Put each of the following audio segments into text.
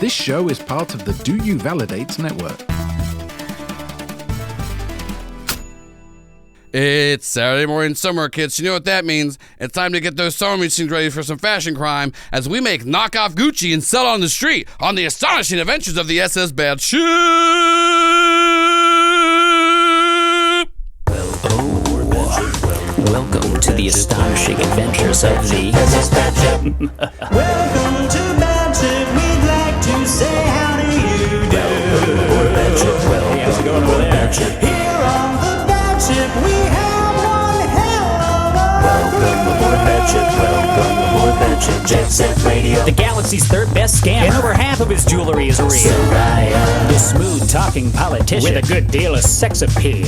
This show is part of the Do You Validate network. It's Saturday morning summer, kids. You know what that means. It's time to get those sewing machines ready for some fashion crime as we make knockoff Gucci and sell on the street on the astonishing adventures of the SS Bad Ship. Welcome to the astonishing adventures of the SS Bad Ship. Welcome to Bad Ship. We'd like to say how do you do? Welcome aboard Bad Ship. Welcome aboard Bad Ship. Here on the Bad Ship, we have one hell of a Welcome aboard Bad Ship. Welcome aboard Bad Ship. Jet Set Radio. The galaxy's third best scammer. And over half of his jewelry is real. Sayra. The smooth-talking politician. With a good deal of sex appeal.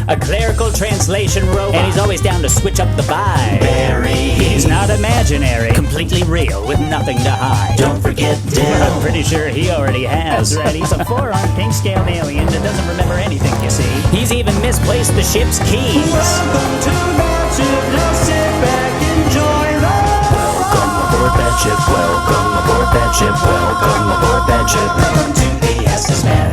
A clerical translation robot. And he's always down to switch up the vibe. Barry. He's not imaginary. Completely real with nothing to hide. Don't forget Dill. I'm pretty sure he already has. That's right. He's a four-armed pink-scaled alien that doesn't remember anything, you see. He's even misplaced the ship's keys. welcome to Bad Ship. Now sit back, enjoy the Welcome aboard Bad Ship. Welcome aboard Bad Ship. Welcome aboard Bad Ship. welcome to the SS Bad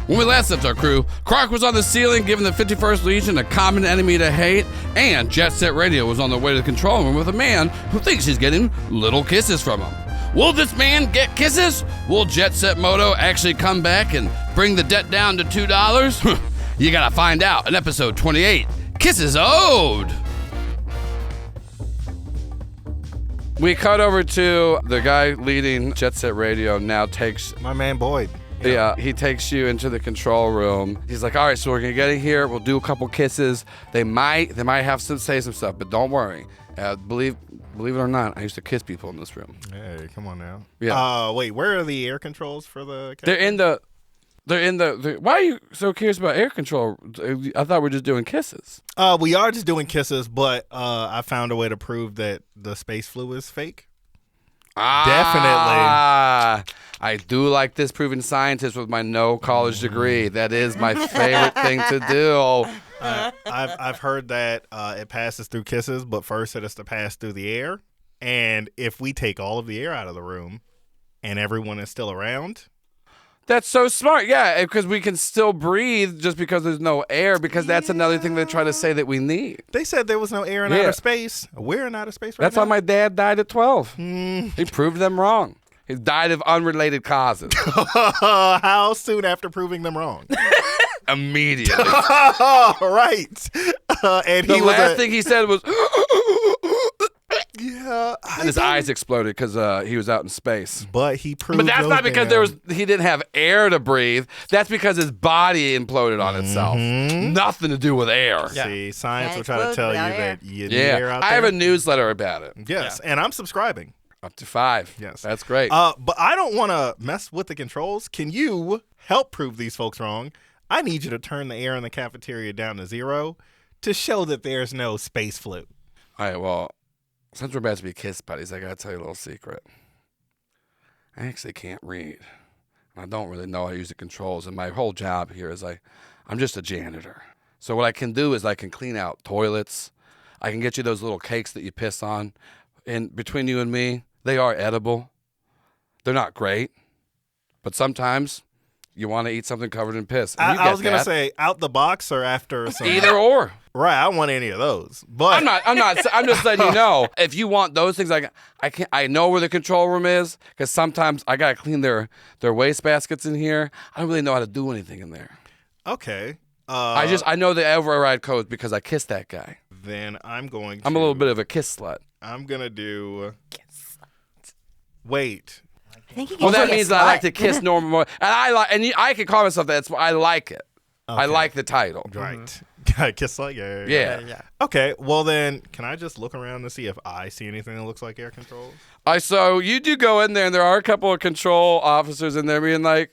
When we last left our crew, Clark was on the ceiling giving the 51st Legion a common enemy to hate, and Jet Set Radio was on the way to the control room with a man who thinks he's getting little kisses from him. Will this man get kisses? Will Jet Set Moto actually come back and bring the debt down to $2? You gotta find out in episode 28, Kisses Owed! We cut over to the guy leading Jet Set Radio now takes My man Boyd. Yeah, he takes you into the control room. He's like, all right, so we're gonna get in here. We'll do a couple kisses. They might have to say some stuff, but don't worry. Believe it or not, I used to kiss people in this room. Hey, come on now. Yeah. Wait, where are the air controls for the? They're in the. Why are you so curious about air control? I thought we were just doing kisses. We are just doing kisses, but I found a way to prove that the space flu is fake. Definitely. I do like this proven scientist with my no college degree. That is my favorite thing to do. I've heard that it passes through kisses, but first it has to pass through the air. And if we take all of the air out of the room and everyone is still around. That's so smart. Yeah, because we can still breathe just because there's no air, because that's another thing they try to say that we need. They said there was no air in outer space. We're in outer space right That's now. why my dad died at 12. He proved them wrong. He died of unrelated causes. How soon after proving them wrong? Immediately. Right. And The he was last thing he said was, yeah, and his eyes exploded because he was out in space. but he proved. But that's no not because damn- he didn't have air to breathe. That's because his body imploded on itself. Nothing to do with air. See, science Can't will try to explode tell you without air. that you need air Yeah, out I there. have a newsletter about it. Yes, and I'm subscribing. Up to 5. Yes. That's great. But I don't want to mess with the controls. Can you help prove these folks wrong? I need you to turn the air in the cafeteria down to 0 to show that there's no space flu. All right, well, since we're about to be kiss buddies, I got to tell you a little secret. I actually can't read. I don't really know how to use the controls, and my whole job here is I'm just a janitor. So what I can do is I can clean out toilets. I can get you those little cakes that you piss on. And between you and me, they are edible. They're not great, but sometimes you want to eat something covered in piss. And you I get was going to that. say out the box or after some. Either or. Right, I don't want any of those. But I'm just letting you know. If you want those things, I know where the control room is, because sometimes I gotta clean their waste baskets in here. I don't really know how to do anything in there. Okay. I know the override codes because I kissed that guy. Then I'm going to. I'm a little bit of a kiss slut. I'm going to do. Wait. I think he Well, gets that like a means that I like slut. to kiss normal, and I can call myself that. I like it. I Okay. like the title. Right. Kiss like Yeah. Okay, well then, can I just look around to see if I see anything that looks like air controls? So you do go in there, and there are a couple of control officers in there being like,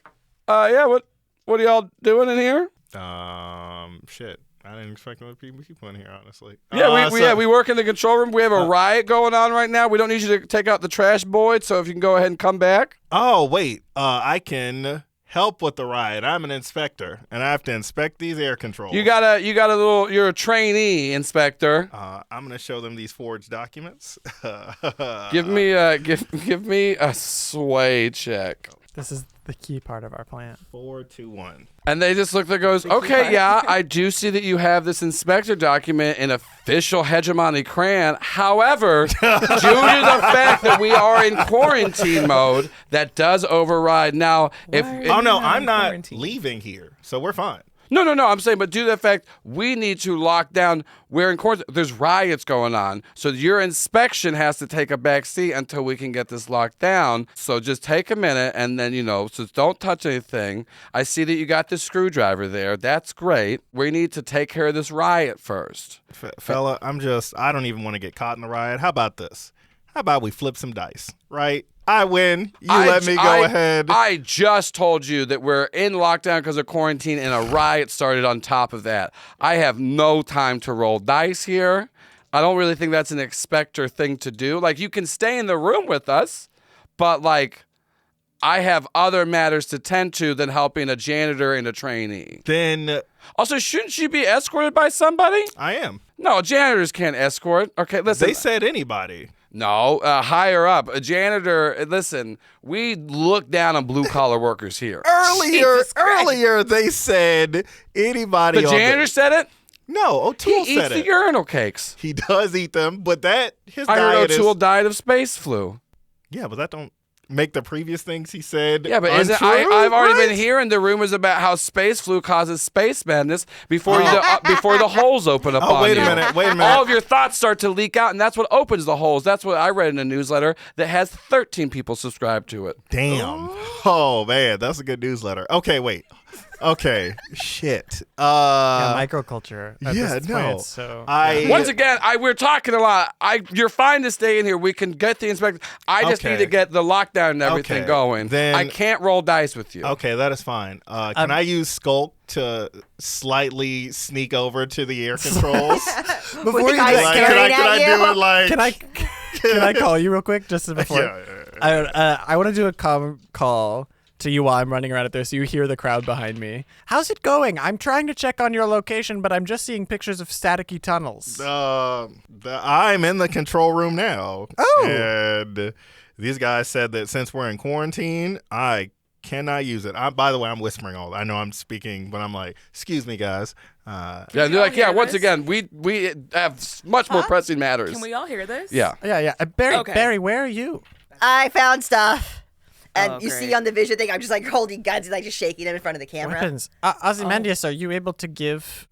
yeah, what are y'all doing in here? Shit. I didn't expect other people in here, honestly. We work in the control room. We have a riot going on right now. We don't need you to take out the trash, Boyd, so if you can go ahead and come back. Oh, wait. I can help with the ride. I'm an inspector, and I have to inspect these air controls. You got a little. You're a trainee inspector. I'm gonna show them these forged documents. Give me a sway check. This is the key part of our plan. 4, 2, 1. And they just look there, goes, okay, yeah, I do see that you have this inspector document in official hegemony crayon. However, due to the fact that we are in quarantine mode, that does override. Now, I'm not leaving here, so we're fine. No, I'm saying, but due to the fact we need to lock down, we're in quarantine, there's riots going on, so your inspection has to take a back seat until we can get this locked down. So just take a minute, and then, so don't touch anything. I see that you got this screwdriver there. That's great. We need to take care of this riot first. Fella, I don't even want to get caught in the riot. How about this? How about we flip some dice, right? I win. Let me go ahead. I just told you that we're in lockdown because of quarantine, and a riot started on top of that. I have no time to roll dice here. I don't really think that's an inspector thing to do. Like, you can stay in the room with us, but, I have other matters to tend to than helping a janitor and a trainee. Then... Also, shouldn't you be escorted by somebody? I am. No, janitors can't escort. Okay, listen. They said anybody. No, higher up. A janitor, listen, we look down on blue-collar workers here. Earlier they said anybody. The janitor said it? No, O'Toole he said eats the urinal cakes. He does eat them, but his I diet heard O'Toole died of space flu. Yeah, but that don't make the previous things he said but untrue, I've already right? been hearing the rumors about how space flu causes space madness before the holes open up on wait you. a minute. All of your thoughts start to leak out, and that's what opens the holes. That's what I read in a newsletter that has 13 people subscribed to it. Damn. Oh, man, that's a good newsletter. Okay, wait. Okay, shit. Microculture. Once again, we're talking a lot. You're fine to stay in here. We can get the inspector. I just need to get the lockdown and everything going. Then I can't roll dice with you. Okay, that is fine. Can I use Skulk to slightly sneak over to the air controls? Before you can I call you real quick just before? I want to do a call to you while I'm running around it there so you hear the crowd behind me. How's it going? I'm trying to check on your location, but I'm just seeing pictures of staticky tunnels. I'm in the control room now. Oh. And these guys said that since we're in quarantine, I cannot use it. By the way, I'm whispering all that. I know I'm speaking, but I'm like, excuse me, guys. They're like, once again, we have much more pressing matters. Can we all hear this? Yeah. Yeah. Barry, where are you? I found stuff. And you great. see on the vision thing, I'm just holding guns and just shaking them in front of the camera. Weapons. Ozymandias, are you able to give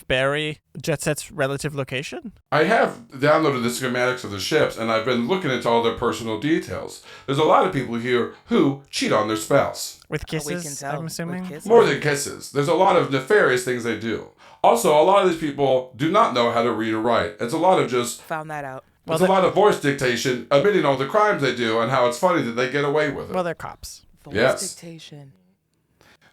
Barry Jet Set's relative location? I have downloaded the schematics of the ships, and I've been looking into all their personal details. There's a lot of people here who cheat on their spouse. With kisses, we can tell. I'm assuming? More than kisses. There's a lot of nefarious things they do. Also, a lot of these people do not know how to read or write. It's a lot of just... Found that out. It's a lot of voice dictation, admitting all the crimes they do and how it's funny that they get away with it. Well, they're cops. Voice dictation.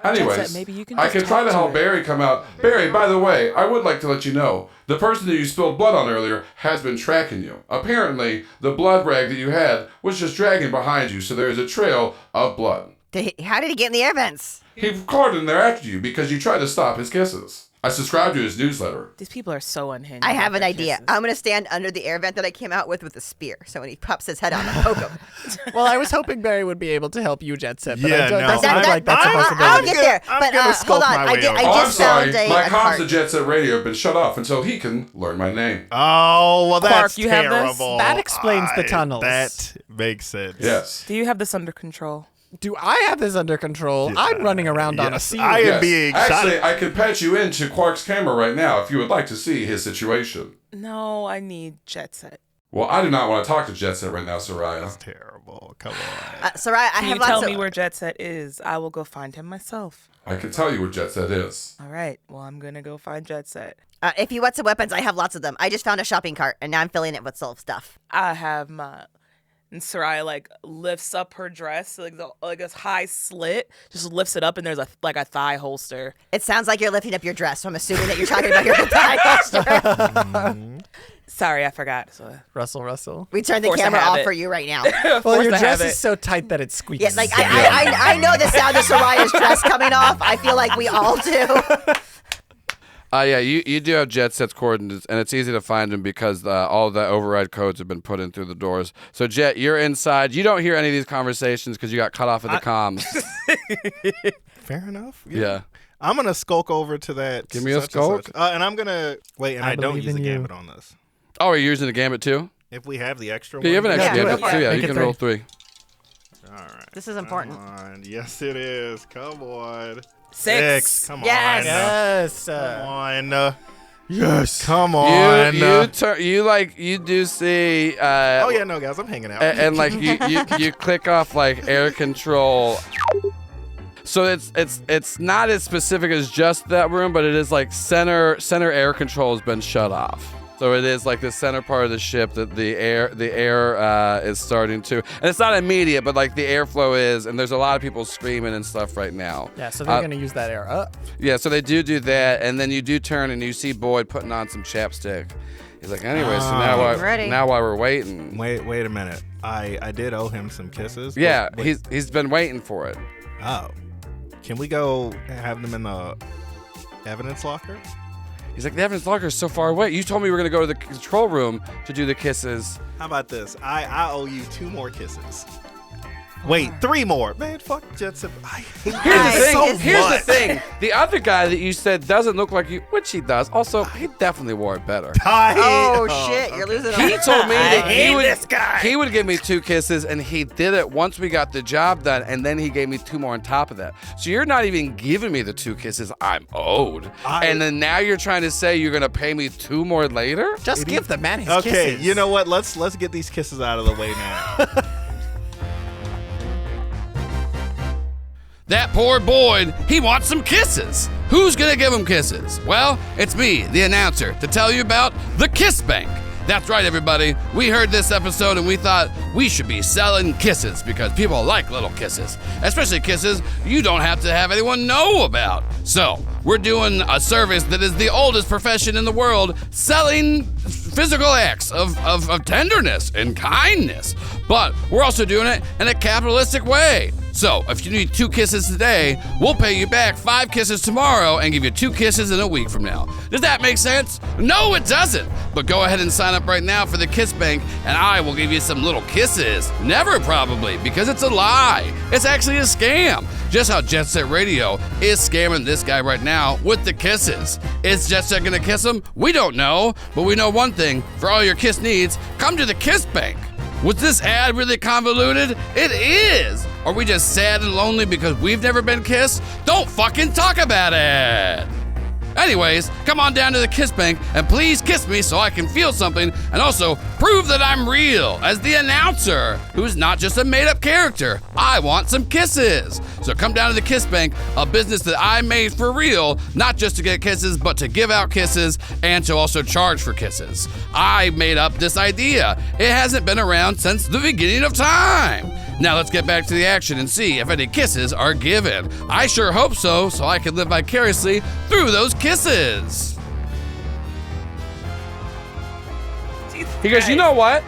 Anyways, maybe you can I just can try talk to to help it. Barry come out. Barry, by the way, I would like to let you know, the person that you spilled blood on earlier has been tracking you. Apparently, the blood rag that you had was just dragging behind you, so there is a trail of blood. How did he get in the air vents? He crawled in there after you because you tried to stop his kisses. I subscribed to his newsletter. These people are so unhinged. I have about an their idea. kisses. I'm going to stand under the air vent that I came out with a spear. So when he pops his head out, I'll poke him. Well, I was hoping Barry would be able to help you, Jet Set, but Yeah, I don't no. sound like that's a I'll possibility. get there. I'm But gonna hold skulk on. my I way over. I'm just sorry, found my a comms cart. to Jet Set Radio have been shut off until he can learn my name. Oh, well, that's Clark, you have this? terrible. That explains the tunnels. That makes sense. Yes. Do you have this under control? Do I have this under control? I'm running around on a Yes, ceiling. I am Yes. being Actually, shot. I can patch you into Quark's camera right now if you would like to see his situation. No, I need Jet Set. Well, I do not want to talk to Jet Set right now, Soraya. Terrible. Come on. Soraya, I Can have you lots tell of... me where Jet Set is? I will go find him myself. I can tell you where Jet Set is. All right. Well, I'm going to go find Jet Set. if you want some weapons, I have lots of them. I just found a shopping cart, and now I'm filling it with stuff. I have my... And Soraya lifts up her dress like this high slit, just lifts it up, and there's a thigh holster. It sounds like you're lifting up your dress, so I'm assuming that you're talking about your thigh holster. Sorry, I forgot. So. Russell. We turned the Force camera of off habit. for you right now. Well, your to dress have is it. so tight that it squeaks. Yeah, like I know the sound of Soraya's dress coming off. I feel like we all do. Yeah, you do have Jet Set's coordinates, and it's easy to find them because all the override codes have been put in through the doors. So, Jet, you're inside. You don't hear any of these conversations because you got cut off at the comms. Fair enough. Yeah. I'm gonna skulk over to that. Give me a such and skulk. such. And I'm gonna wait. And I don't believe use in a you. gambit on this. Oh, are you using the gambit too? If we have the extra Yeah, you have an one. extra Yeah, gambit do it. too. Yeah, Make you it can 3. roll 3. All right. This is important. Come on. Yes, it is. Come on. 6. Come Yes. on. Yes. Come on. Yes. Come on. You do see. Oh yeah, no, guys, I'm hanging out. and like you click off like air control. So it's not as specific as just that room, but it is like center air control has been shut off. So it is like the center part of the ship that the air is starting to, and it's not immediate, but like the airflow is, and there's a lot of people screaming and stuff right now. Yeah, so they're gonna use that air up. Yeah, so they do that, and then you do turn and you see Boyd putting on some chapstick. He's like, anyway, so now while we're waiting. Wait a minute. I did owe him some kisses. but Yeah, wait. he's been waiting for it. Oh. Can we go have them in the evidence locker? He's like, the evidence locker is so far away. You told me we were going to go to the control room to do the kisses. How about this? I owe you 2 more kisses. Wait, 3 more. Man, fuck Jet Set. I hate Here's this the thing. so Here's much. the thing. The other guy that you said doesn't look like you, which he does. Also, he definitely wore it better. Oh shit, you're losing. He told me that this guy. he would give me 2 kisses, and he did it once we got the job done, and then he gave me 2 more on top of that. So you're not even giving me the 2 kisses I'm owed, and then now you're trying to say you're gonna pay me 2 more later? Just give the man his Okay, kisses. you know what? Let's get these kisses out of the way now. That poor Boyd, he wants some kisses. Who's gonna give him kisses? Well, it's me, the announcer, to tell you about the Kiss Bank. That's right, everybody. We heard this episode and we thought we should be selling kisses because people like little kisses, especially kisses you don't have to have anyone know about. So, we're doing a service that is the oldest profession in the world, selling physical acts of tenderness and kindness. But we're also doing it in a capitalistic way. So, if you need 2 kisses today, we'll pay you back 5 kisses tomorrow and give you 2 kisses in a week from now. Does that make sense? No, it doesn't. But go ahead and sign up right now for the Kiss Bank, and I will give you some little kisses. Never, probably, because it's a lie. It's actually a scam. Just how Jet Set Radio is scamming this guy right now with the kisses. Is Jet Set gonna kiss him? We don't know, but we know one thing. For all your kiss needs, come to the Kiss Bank. Was this ad really convoluted? It is! Are we just sad and lonely because we've never been kissed? Don't fucking talk about it! Anyways, come on down to the Kiss Bank and please kiss me so I can feel something and also prove that I'm real as the announcer, who's not just a made-up character. I want some kisses. So come down to the Kiss Bank, a business that I made for real, not just to get kisses, but to give out kisses and to also charge for kisses. I made up this idea. It hasn't been around since the beginning of time. Now let's get back to the action and see if any kisses are given. I sure hope so I can live vicariously through those kisses. He goes, you know what?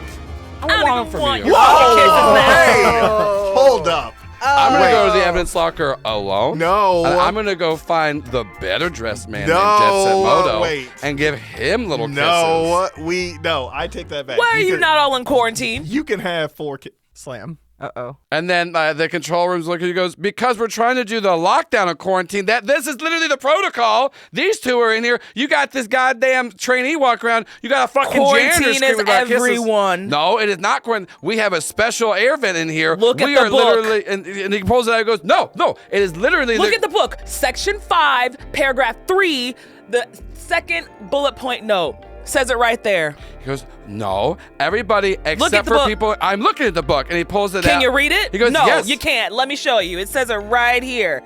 I want them from you. Whoa! Hold up. I'm going to go to the evidence locker alone. No. And I'm going to go find the better dressed man No, named Jet Set Moto wait. and give him little kisses. No, I take that back. Why are you not all in quarantine? You can have 4 kisses. Slam. Uh-oh. And then the control room's looking, he goes, because we're trying to do the lockdown of quarantine, this is literally the protocol. These 2 are in here. You got this goddamn trainee walk around. You got a fucking janitor Quarantine screaming is about kisses. everyone. No, it is not quarantine. We have a special air vent in here. Look at we the are book. literally, and he pulls it out and goes, no, it is literally. Look at the book. Section 5, paragraph 3, the second bullet point note. Says it right there. He goes, no, everybody except for book. people. I'm looking at the book, and he pulls it out. Can you read it? He goes, no, yes. you can't. Let me show you. It says it right here.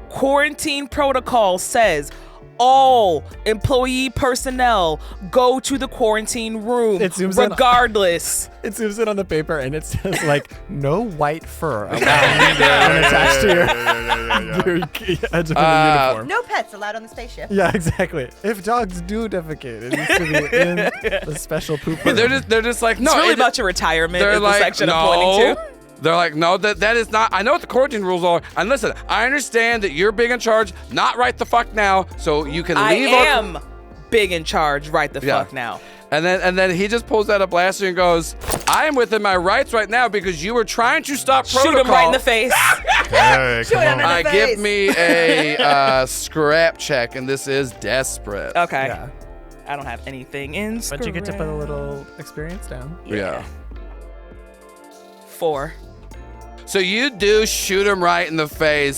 Quarantine protocol says all employee personnel go to the quarantine room It zooms in- regardless. It zooms in on the paper and it says like no white fur allowed when attached to your uniform. No pets allowed on the spaceship. Yeah, exactly. If dogs do defecate, it needs to be in the special poop room. They're just like, no. It's really about your retirement They're is like, the section no. I'm pointing to. They're like, no, that is not. I know what the quarantine rules are. And listen, I understand that you're big in charge. Not right the fuck now, so you can leave. I am big in charge right the fuck now. And then he just pulls out a blaster and goes, I am within my rights right now because you were trying to stop protocol. Shoot him right in the face. Hey, come on. Give me a scrap check, and this is desperate. Okay. Yeah. I don't have anything in But you get to put a little experience down. Yeah. 4. So you do shoot him right in the face,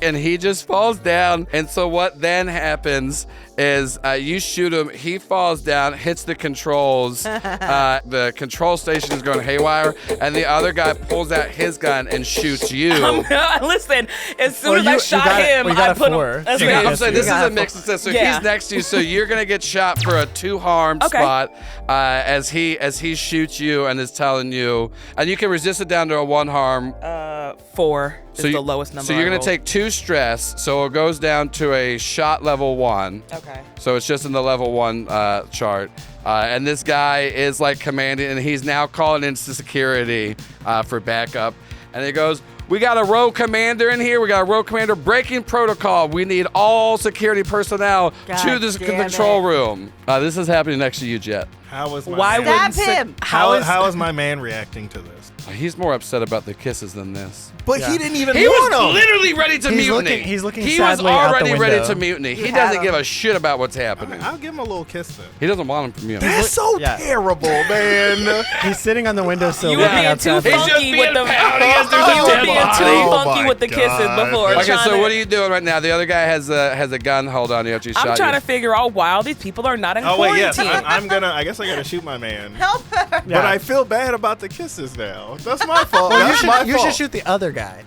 and he just falls down. And so what then happens is you shoot him, he falls down, hits the controls. The control station is going haywire, and the other guy pulls out his gun and shoots you. Listen, as soon as I shot him, I put him. I'm saying this is a mixed success. So he's next to you, so you're gonna get shot for a 2 harm spot as he shoots you and is telling you, and you can resist it down to a 1 harm. 4 is the lowest number. So you're I gonna rolled. take 2 stress, so it goes down to a shot level 1. Okay. So it's just in the level 1 chart. And this guy is like commanding, and he's now calling in to security for backup. And he goes, we got a row commander in here. We got a row commander breaking protocol. We need all security personnel to this control room. This is happening next to you, Jet. How is my Why man? wouldn't him. How is my man reacting to this? He's more upset about the kisses than this. But he didn't even He want was them. literally ready to mutiny. He's looking He was sadly out the already ready window. to mutiny. He had doesn't him. give a shit about what's happening. I'll give him a little kiss then. He doesn't want him from you. That's so Yeah. terrible, man. He's sitting on the windowsill. You were looking being too outside. funky with the. there's a You were dead being body. too Oh funky my with the kisses God. before. Okay, trying so to- what are you doing right now? The other guy has a gun held on you after he shot you. I'm trying to figure out why all these people are not in Oh wait, yes, quarantine. I guess I gotta shoot my man. Help her. But Yeah. I feel bad about the kisses now. That's my fault. Well, That's my you fault. should shoot the other guy.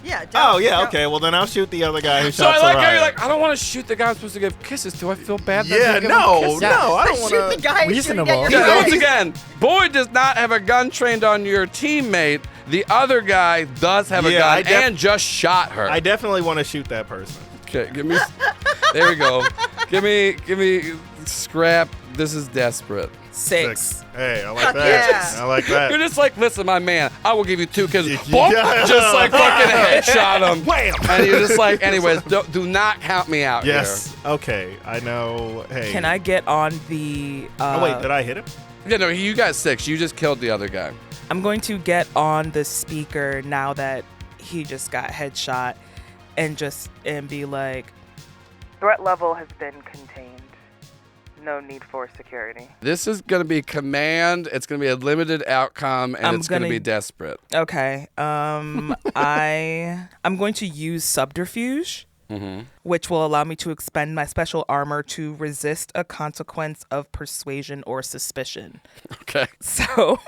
Yeah. Oh yeah, okay. Well then I'll shoot the other guy who So shot I like how Soraya. you're like, I don't want to shoot the guy I'm supposed to give kisses to. I feel bad. that Yeah, I'm giving him no, kisses. no, I don't Shoot the want to. guy who's shooting Reasonable. at your Yeah, once face. again, Boyd does not have a gun trained on your teammate. The other guy does have a Yeah, gun I def- and just shot her. I definitely want to shoot that person. Okay, give me. There we go. Give me scrap. This is desperate. 6. Hey, I like Fuck that. yeah. I like You're that. just like, listen, my man, I will give you 2 kisses. Yeah. Boom, just like fucking headshot him. Wham! And you're just like, anyways, do not count me out Yes. Okay. I know. Hey. Can I get on the? Oh wait, did I hit him? here. Yeah, no, you got 6. You just killed the other guy. I'm going to get on the speaker now that he just got headshot, and be like, threat level has been contained. No need for security. This is going to be command. It's going to be a limited outcome, and it's going to be desperate. Okay. I'm going to use subterfuge, which will allow me to expend my special armor to resist a consequence of persuasion or suspicion. Okay. So,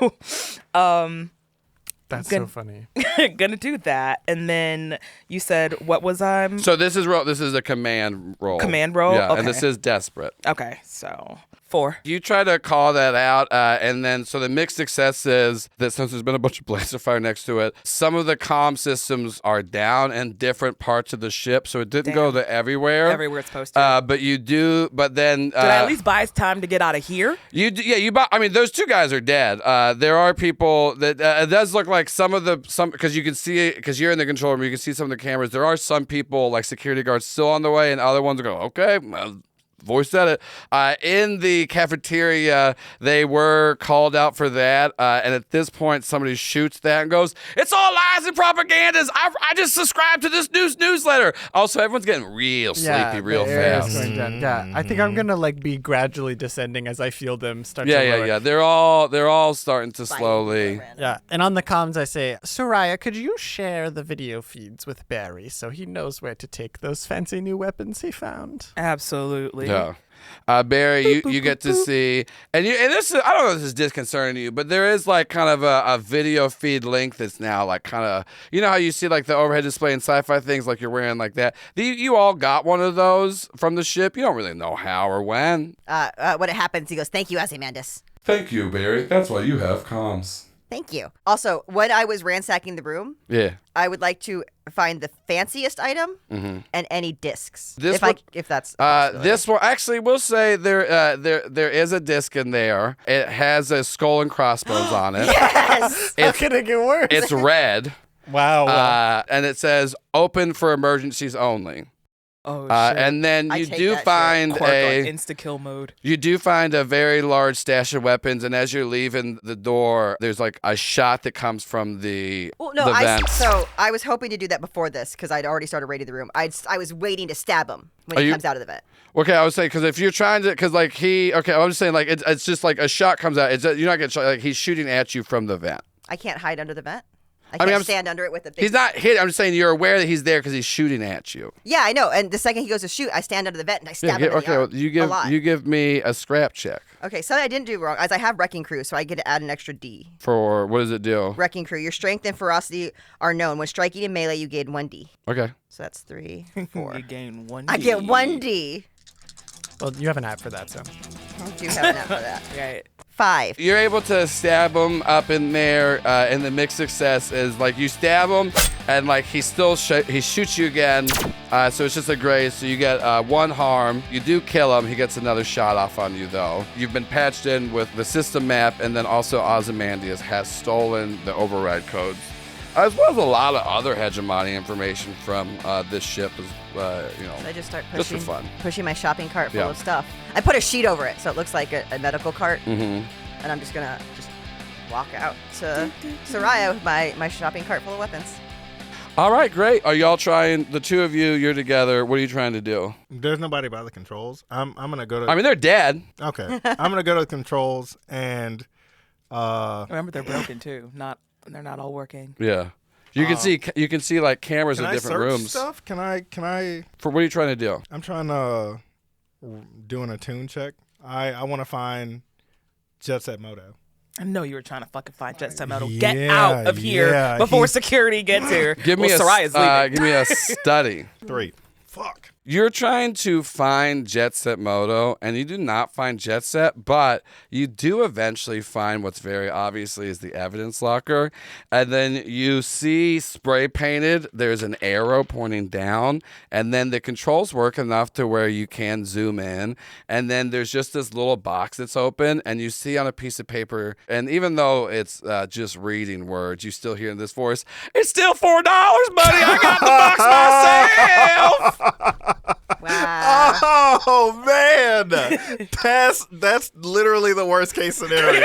That's so funny. gonna do that. And then you said, what was I? So this is a command roll. Command roll? Yeah, Okay. and this is desperate. Okay, so 4. You try to call that out, and then so the mixed success is that since there's been a bunch of blaster fire next to it, some of the comm systems are down in different parts of the ship, so it didn't go to everywhere. Everywhere it's supposed to. But you do. But then Did I at least buy us time to get out of here? you do, yeah you. I mean, those 2 guys are dead. There are people that it does look like some because you can see it because you're in the control room. You can see some of the cameras. There are some people like security guards still on the way, and other ones go okay. Voice said it. In the cafeteria, they were called out for that. And at this point, somebody shoots that and goes, it's all lies and propagandas. I just subscribed to this newsletter. Also, everyone's getting real sleepy real the air is fast. going down. Yeah, I think I'm gonna be gradually descending as I feel them start to lower. Yeah. They're all starting to slowly. Yeah, and on the comms I say, Soraya, could you share the video feeds with Barry so he knows where to take those fancy new weapons he found? Absolutely. Yeah. Barry, you get to see, and this is, I don't know if this is disconcerting to you, but there is like kind of a video feed link that's now like kind of, you know how you see like the overhead display in sci-fi things like you're wearing like that. You all got one of those from the ship. You don't really know how or when. When it happens, he goes, "Thank you, Ozymandias." Thank you, Barry. That's why you have comms. Thank you. Also, when I was ransacking the room, I would like to find the fanciest item and any discs. If that's this one actually, we'll say there is a disc in there. It has a skull and crossbones on it. Yes. How can it get worse? It's red. Wow. And it says "Open for emergencies only." Oh shit! And then you do find insta kill mode. You do find a very large stash of weapons, and as you're leaving the door, there's like a shot that comes from the vents. So I was hoping to do that before this because I'd already started raiding the room. I was waiting to stab him when he comes out of the vent. Okay, I was saying because if you're trying to, because like I'm just saying like it's just like a shot comes out. You're not getting shot. Like he's shooting at you from the vent. I can't hide under the vent. I can't stand under it with a big... He's not hit. I'm just saying you're aware that he's there because he's shooting at you. Yeah, I know. And the second he goes to shoot, I stand under the vent and I stab him in the arm. Well, you give me a scrap check. Okay, something I didn't do wrong is I have Wrecking Crew, so I get to add an extra D. For what does it do? Wrecking Crew. Your strength and ferocity are known. When striking in melee, you gain 1D. Okay. So that's 3, 4. You gain 1D. I get 1D. Well, you have an app for that, so. I do have an app for that. Right. 5. You're able to stab him up in there, and the mixed success is like you stab him, and like he shoots you again. So it's just a graze. So you get 1 harm. You do kill him. He gets another shot off on you though. You've been patched in with the system map, and then also Ozymandias has stolen the override codes, as well as a lot of other hegemony information from this ship. So I just start just for pushing, fun. pushing my shopping cart full of stuff. I put a sheet over it so it looks like a medical cart. Mm-hmm. And I'm just gonna walk out to Sayra with my shopping cart full of weapons. All right, great. Are y'all trying? The two of you're together. What are you trying to do? There's nobody by the controls. I'm gonna go to. I mean, they're dead. Okay, I'm gonna go to the controls and. Remember, they're broken too. They're not all working. Yeah. You can see like cameras in different search rooms. Stuff? Can I? For what are you trying to do? I'm trying to do an attune check. I want to find Jet Set Moto. I know you were trying to fucking find Jet Set Moto. Get out of here before security gets here. Give me a study. 3. Fuck. You're trying to find Jet Set Moto, and you do not find Jet Set, but you do eventually find what's very obviously is the evidence locker. And then you see spray painted, there's an arrow pointing down, and then the controls work enough to where you can zoom in. And then there's just this little box that's open, and you see on a piece of paper, and even though it's just reading words, you still hear this voice, "It's still $4, buddy. I got the box myself." Wow. Oh man, that's literally the worst case scenario.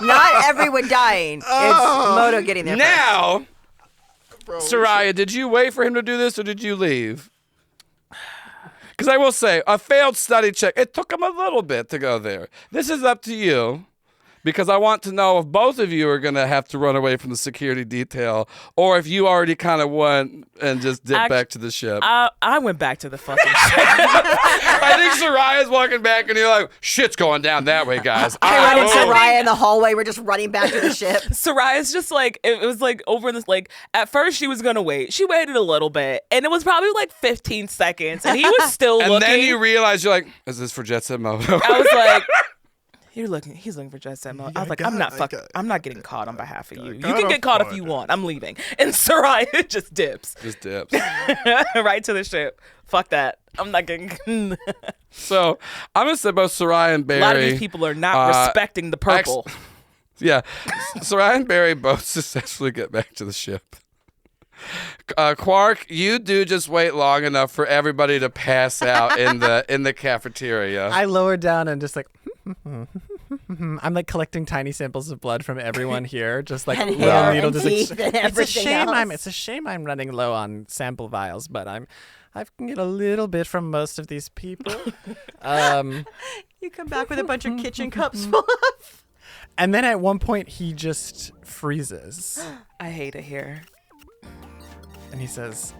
Not everyone dying. It's Moto getting there. Now, Sayra, did you wait for him to do this or did you leave? Because I will say, a failed study check, it took him a little bit to go there. This is up to you. Because I want to know if both of you are going to have to run away from the security detail, or if you already kind of went and just dipped back to the ship. I went back to the fucking ship. I think Sayra's walking back, and you're like, "Shit's going down that way, guys." I run into Sayra in the hallway. We're just running back to the ship. Sayra's just like, it was like over this, like, at first she was going to wait. She waited a little bit, and it was probably like 15 seconds, and he was still looking. And then you realize, you're like, "Is this for Jet Set Moto?" I was like... He's looking for Jet Set Moto. I was like, I'm not getting caught on behalf of you. You can get caught if you want. I'm leaving. And Sayra just dips. Just dips. Right to the ship. Fuck that. I'm not getting... So, I'm going to say both Sayra and Barry... A lot of these people are not respecting the purple. Yeah. Sayra and Barry both successfully get back to the ship. Quark, you do just wait long enough for everybody to pass out in the cafeteria. I lower down and just like... I'm like collecting tiny samples of blood from everyone here, just like little needle. It's a shame I'm running low on sample vials, but I can get a little bit from most of these people. You come back with a bunch of kitchen cups full of. And then at one point he just freezes. I hate it here. And he says,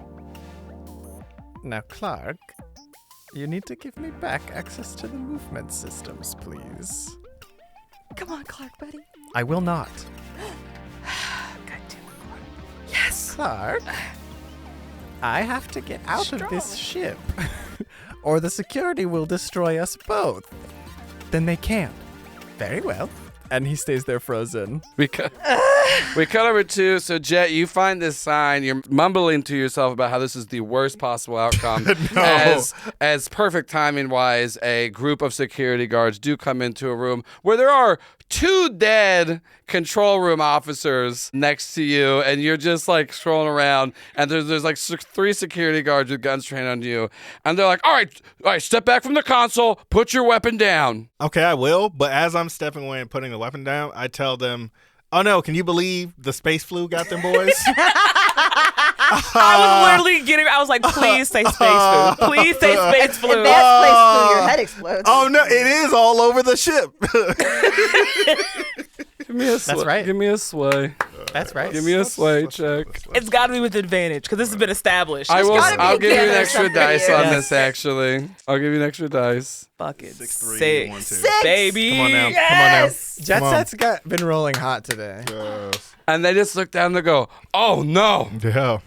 "Now, Clark, You need to give me back access to the movement systems, please. Come on, Clark, buddy. I will not. God damn it, Clark. Yes. Clark, I have to get out of this ship, or the security will destroy us both. Then they can't. Very well. And he stays there frozen. We cut over to, so Jet, you find this sign. You're mumbling to yourself about how this is the worst possible outcome. As perfect timing wise, a group of security guards do come into a room where there are 2 dead control room officers next to you, and you're just like strolling around, and there's like 3 security guards with guns trained on you, and they're like, all right, step back from the console, put your weapon down. Okay, I will, but as I'm stepping away and putting the weapon down, I tell them, oh no, can you believe the space flu got them boys? I was literally I was like, please say space flu. Please say space flu. If that's space flu, your head explodes. Oh no, it is all over the ship. Give me a sway. That's right. Give me a sway. That's right. Give me a sway check. It's got to be with advantage because this has been established. I'll give you an extra dice on Yes. this, actually. I'll give you an extra dice. Fucking 6, 3, 1, 2. Six. baby. Come on now. Yes. Jet Come on. Set's been rolling hot today. And they just look down and they go, oh no. Yeah.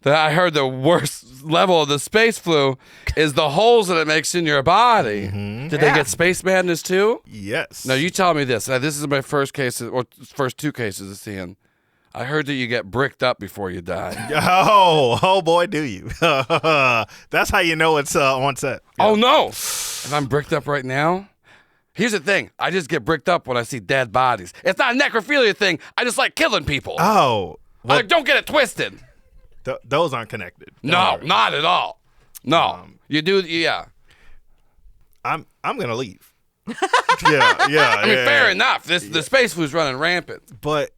I heard the worst level of the space flu is the holes that it makes in your body. Mm-hmm. Did they get space madness too? Yes. No, you tell me this. Now, this is my first case, or first 2 cases of seeing. I heard that you get bricked up before you die. Oh boy, do you? That's how you know it's on set. Yeah. Oh no! If I'm bricked up right now, here's the thing. I just get bricked up when I see dead bodies. It's not a necrophilia thing. I just like killing people. Oh. Well, Like, don't get it twisted. those aren't connected. Don't No, worry. not at all. No. You do, yeah. I'm gonna leave. yeah. I mean, fair enough. The space flu's running rampant. But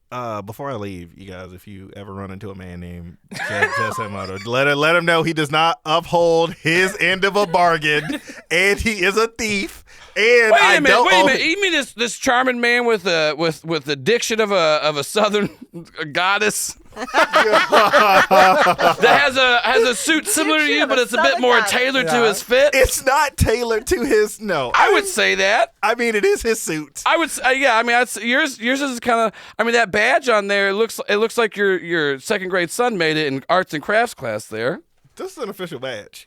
before I leave, you guys, if you ever run into a man named Jessemoto, let him know he does not uphold his end of a bargain, and he is a thief. And Wait a minute. You mean this charming man with the diction of a southern goddess that has a suit similar to you, but it's a bit more tailored to his fit? It's not tailored to his. No, I would say that. I mean, it is his suit. I would say, yeah. I mean, yours is kind of. I mean, that badge on there looks like your second grade son made it in arts and crafts class. There, This is an official badge.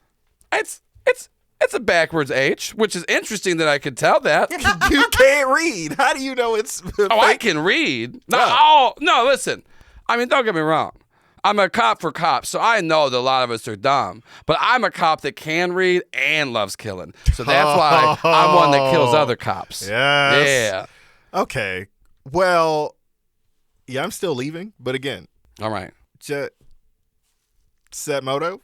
It's a backwards H, which is interesting that I could tell that. You can't read. How do you know it's? Oh, I can read. No, listen. I mean, don't get me wrong. I'm a cop for cops, so I know that a lot of us are dumb. But I'm a cop that can read and loves killing. So that's why I'm one that kills other cops. Yes. Yeah. Okay. Well, yeah, I'm still leaving. But again, All right. Jet Set Moto,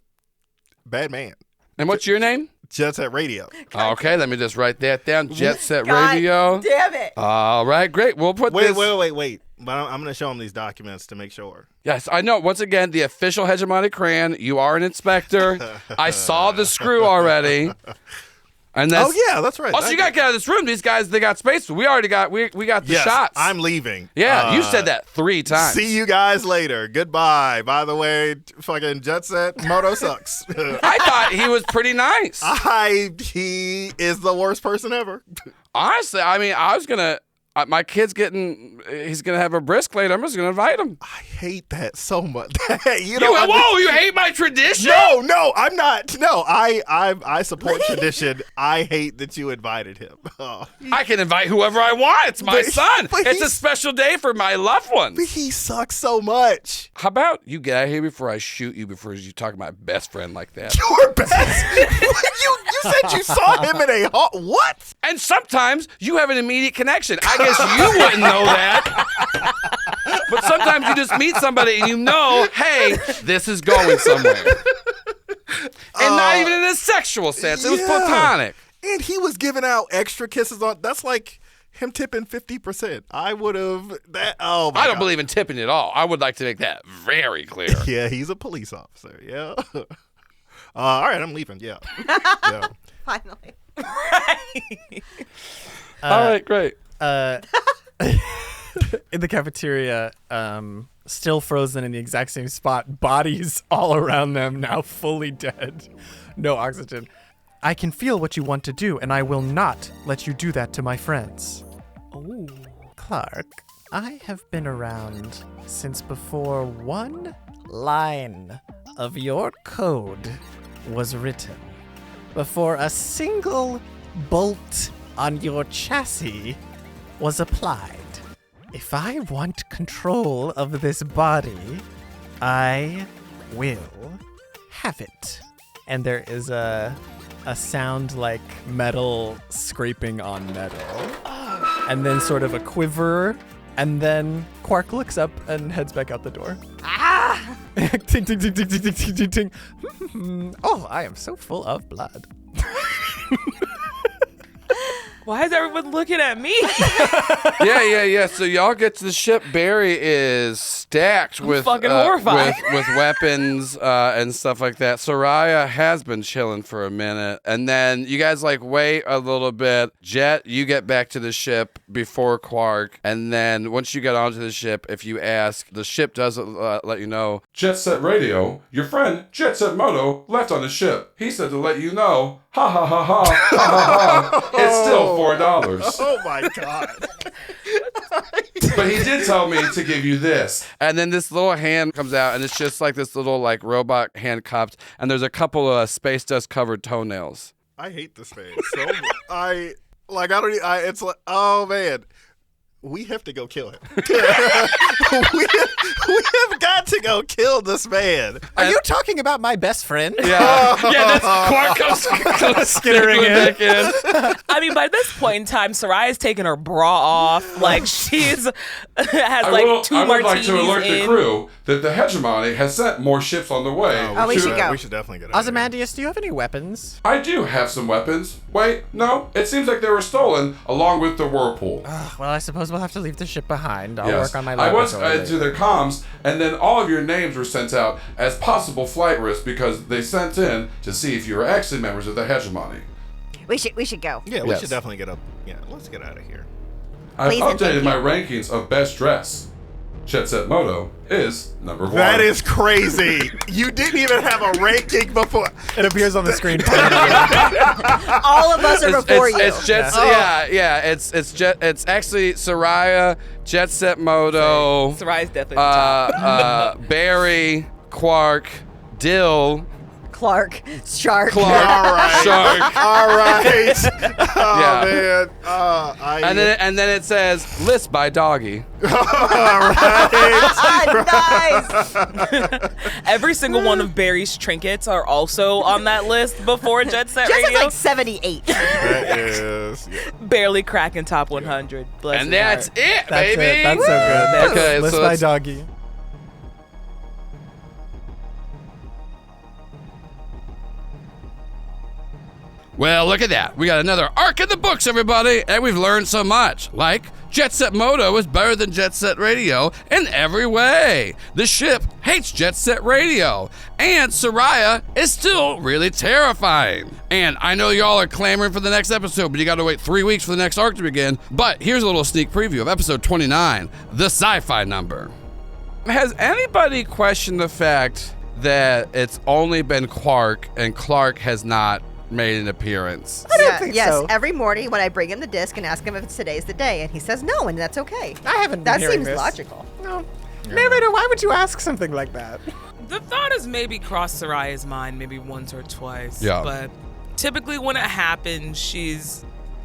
bad man. And what's your name? Jet Set Radio. Okay, let me just write that down. Jet Set God Radio. Damn it. All right, great. We'll put this. Wait. But I'm going to show him these documents to make sure. Yes, I know. Once again, the official hegemonic cran. You are an inspector. I saw the screw already. And that's, that's right. Also, you got to get out of this room. These guys, they got space. We already got. We got the shots. I'm leaving. Yeah, you said that 3 times. See you guys later. Goodbye. By the way, fucking Jet Set Moto sucks. I thought he was pretty nice. He is the worst person ever. Honestly, I mean, I was gonna. My kid's he's gonna have a brisk later. I'm just gonna invite him. I hate that so much. You hate my tradition? No, I'm not. No, I support tradition. I hate that you invited him. Oh. I can invite whoever I want. It's my son. but It's a special day for my loved ones. But he sucks so much. How about you get out of here before I shoot you before you talk to my best friend like that? Your best? you said you saw him in a what? And sometimes you have an immediate connection. I guess you wouldn't know that. But sometimes you just meet somebody and you know, hey, this is going somewhere. And not even in a sexual sense. It was platonic. And he was giving out extra kisses on. That's like him tipping 50%. I would have that. Oh my! I don't God. believe in tipping at all. I would like to make that very clear. Yeah, he's a police officer. Yeah. All right, I'm leaving. Yeah. Yeah. Finally. All right, great. In the cafeteria, still frozen in the exact same spot, bodies all around them, now fully dead, no oxygen. I can feel what you want to do, and I will not let you do that to my friends. Ooh. Clark, I have been around since before one line of your code was written. Before a single bolt on your chassis was applied. If I want control of this body, I will have it. And there is a sound like metal scraping on metal. And then sort of a quiver. And then Quark looks up and heads back out the door. Ah! Ting, ting, ting, ting, ting, ting, ting, ting. Oh, I am so full of blood. Why is everyone looking at me? Yeah. So y'all get to the ship. Barry is stacked with fucking horrified. with weapons and stuff like that. Sayra has been chilling for a minute, and then you guys like wait a little bit. Jet, you get back to the ship before Quark, and then once you get onto the ship, if you ask, the ship does let you know. Jet Set Radio, your friend Jet Set Moto left on the ship. He said to let you know. Ha ha ha ha ha ha ha. It's still $4. Oh my God. But he did tell me to give you this. And then this little hand comes out, and it's just like this little like robot hand cupped, and there's a couple of space dust covered toenails. I hate this face so much. It's like, oh man. We have to go kill him. we have got to go kill this man. Are you talking about my best friend? Yeah, that's Quark comes skittering back in. I mean, by this point in time, Saraya's taking her bra off. Like, she's has like two I would like martinis to alert in. the crew that the hegemony has sent more ships on the way. We should go. We should definitely get out. Ozymandias, do you have any weapons? I do have some weapons. Wait, no. It seems like they were stolen along with the whirlpool. Well, I suppose we'll have to leave the ship behind. I'll Yes. work on my I went laboratory. to their comms, and then all of your names were sent out as possible flight risks because they sent in to see if you were actually members of the hegemony. We should go. Yeah, we should definitely get up. Yeah, let's get out of here. I've Please and thank updated you. my rankings of best dress. Jet Set Moto is number 1. That is crazy. You didn't even have a ranking before. It appears on the screen. All of us are before you. It's Jet. It's actually Sayra, Jet Set Moto, Saraya's definitely the top. Barry, Quark, Dill, Clark, Shark. All right. Shark. All right. Oh Yeah. man. And then it says list by Doggy. Nice. Every single one of Barry's trinkets are also on that list before Jet Set Just Radio. like 78. That is. Barely cracking top 100. Bless And his that's heart. it, That's baby. it. That's so good. Okay, List so by that's- Doggy. Well, look at that. We got another arc in the books, everybody, and we've learned so much. Like, Jet Set Moto is better than Jet Set Radio in every way. The ship hates Jet Set Radio, and Sayra is still really terrifying. And I know y'all are clamoring for the next episode, but you gotta wait 3 weeks for the next arc to begin. But here's a little sneak preview of episode 29, the sci-fi number. Has anybody questioned the fact that it's only been Quark and Clark has not made an appearance? I don't think yes, so. every morning when I bring him the disc and ask him if today's the day, and he says no, and that's okay. I haven't been That hearing seems this. logical. No. Narrator, why would you ask something like that? The thought has maybe crossed Saraya's mind maybe once or twice. Yeah. But typically when it happens, she's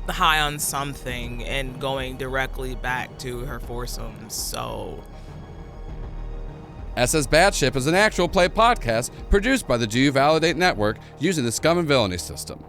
high on something and going directly back to her foursomes. So SS Batship is an actual play podcast produced by the Do You Validate Network using the Scum and Villainy system.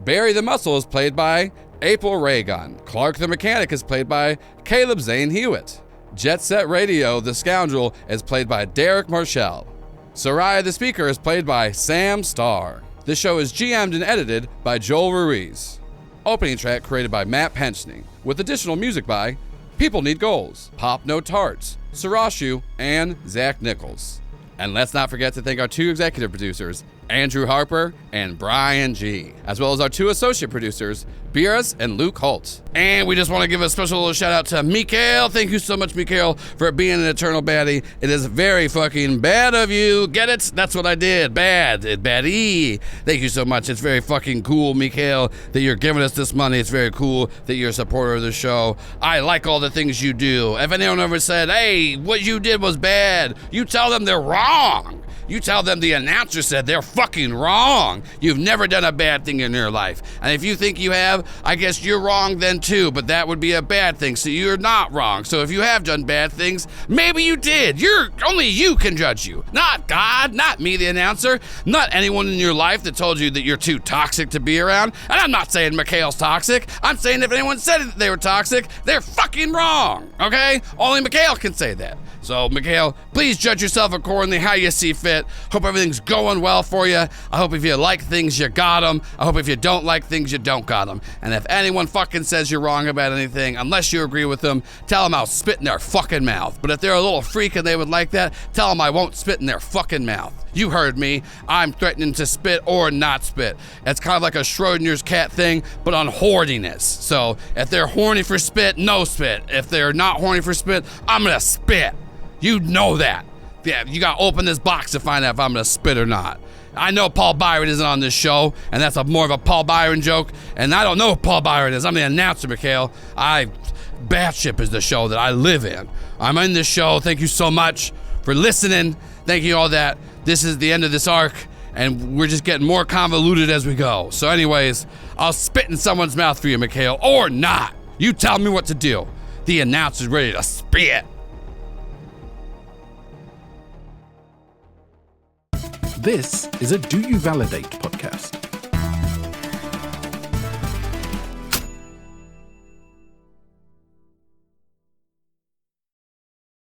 Barry the Muscle is played by April Raygun. Clark the Mechanic is played by Caleb Zane Huett. Jet Set Radio the Scoundrel is played by Derick Marchel. Sayra the Speaker is played by Samm Starr. The show is GM'd and edited by Joel Ruiz. Opening track created by Matt Penchney, with additional music by People Need Goals, Pop No Tarts, Sarashu, and Zach Nichols. And let's not forget to thank our 2 executive producers, Andrew Harper, and Brian G., as well as our 2 associate producers, Beerus and Luke Holt. And we just want to give a special little shout out to Mikhail. Thank you so much, Mikhail, for being an eternal baddie. It is very fucking bad of you. Get it? That's what I did. Bad. Baddie. Thank you so much. It's very fucking cool, Mikhail, that you're giving us this money. It's very cool that you're a supporter of the show. I like all the things you do. If anyone ever said, hey, what you did was bad, you tell them they're wrong. You tell them the announcer said they're fucking wrong. You've never done a bad thing in your life. And if you think you have, I guess you're wrong then too, but that would be a bad thing, so you're not wrong. So if you have done bad things, maybe you did. Only you can judge you. Not God, not me, the announcer, not anyone in your life that told you that you're too toxic to be around. And I'm not saying Mikhail's toxic. I'm saying if anyone said that they were toxic, they're fucking wrong, okay? Only Mikhail can say that. So, Mikhail, please judge yourself accordingly how you see fit. Hope everything's going well for you. I hope if you like things, you got them. I hope if you don't like things, you don't got them. And if anyone fucking says you're wrong about anything, unless you agree with them, tell them I'll spit in their fucking mouth. But if they're a little freak and they would like that, tell them I won't spit in their fucking mouth. You heard me. I'm threatening to spit or not spit. It's kind of like a Schrodinger's cat thing, but on horniness. So if they're horny for spit, no spit. If they're not horny for spit, I'm gonna spit. You know that. Yeah, you gotta open this box to find out if I'm gonna spit or not. I know Paul Byron isn't on this show, and that's more of a Paul Byron joke, and I don't know who Paul Byron is. I'm the announcer, Mikhail. Batship is the show that I live in. I'm in this show. Thank you so much for listening. Thank you all that. This is the end of this arc, and we're just getting more convoluted as we go. So anyways, I'll spit in someone's mouth for you, Mikhail, or not. You tell me what to do. The announcer's ready to spit. This is a Do You Validate podcast.